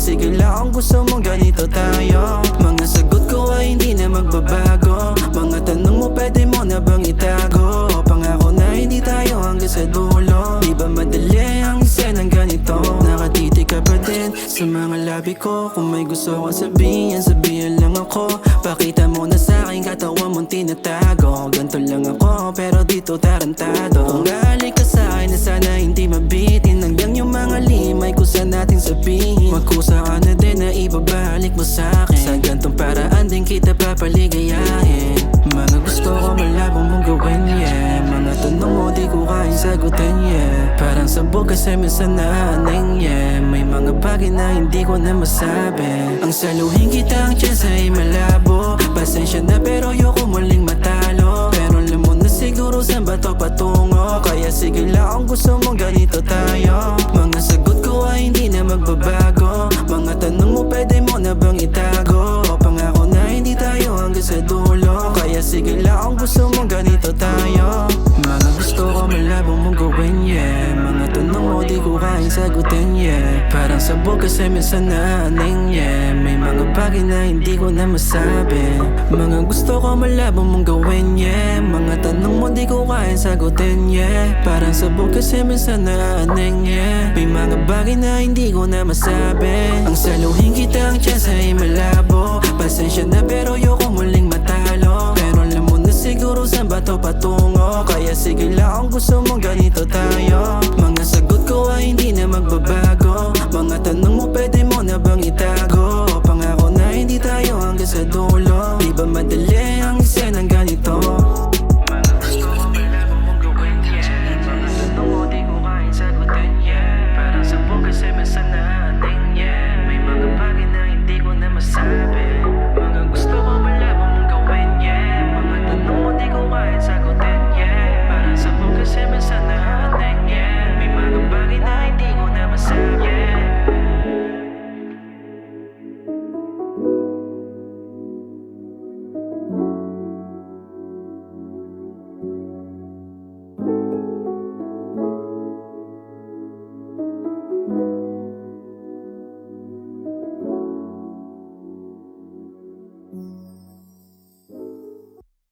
sige lang kung gusto mong ganito tayo. Mga sagot ko ay hindi na magbabago. Mga tanong mo pwede mo na bang itago. Pangako na hindi tayo hanggang sa dulo. Di ba madali ang isenang ganito? Nakatitig ka pa din sa mga labi ko. Kung may gusto kang sabihin, sabihin lang ako. Pakita mo na sa akin katawan mong tinatago. Ganto lang ako pero dito tarantado. Kung galing ka sa akin na sana hindi mabitin. Hanggang yung mga limay ko sa nating sabihin. Magkusa ka na din na ibabalik mo sa akin. Sa gantong paraan din kita papaligayahin. Mga gusto ko malabong mong gawin, yeah. Mga tanong mo di ko kayang sagutin, yeah. Parang sabog kasi minsan naaning, yeah. May mga bagay na hindi ko na masabi. Ang saluhin kita ang chance ay malabo. Pasensya na pero ayoko muling matalo. Pero alam mo na siguro saan ba to patungo. Kaya sige lang kung gusto mong ganito tayo. Mga sagot ko ay hindi na magbabago. Mga tanong mo pwede mo na bang itago. Pangako na hindi tayo hanggang sa dulo. Kaya sige lang kung gusto mong ganito tayo. Mga gusto ko malabong mong gawin, yeah. Mga tanong mo di ko kayang sagutin, yeah. Parang sabog kasi minsan naaning, yeah. May mga bagay na hindi ko na masabi. Mga gusto ko malabong mong gawin, yeah. Mga tanong mo di ko kayang sagutin, yeah. Parang sabog kasi minsan naaning, yeah. May mga bagay na hindi ko na masabi. Ang saluhin kita ang chance ay malabo. Pasensya na pero ayoko muling matalo. Pero alam mo na siguro saan ba to patungo. Kaya sige lang kung gusto mong ganito tayo. Mga sagot ko ay hindi na magbabago. Mga tanong mo pwede mo na bang itago. Pangako na hindi tayo hanggang sa dulo. Di ba madali ang isenang ganito? Mga gusto ko malabong mong gawin, yeah. Mga tanong mo di ko kayang sagutin, yeah. Parang sabog kasi minsan naating, yeah. May mga bagay na hindi ko na masabi. Mga gusto ko malabong mong gawin, yeah. Mga tanong mo di ko kayang sagutin, yeah. Parang sabog kasi minsan naating, yeah. May mga bagay na hindi ko na masabi, yeah. Mm-hmm.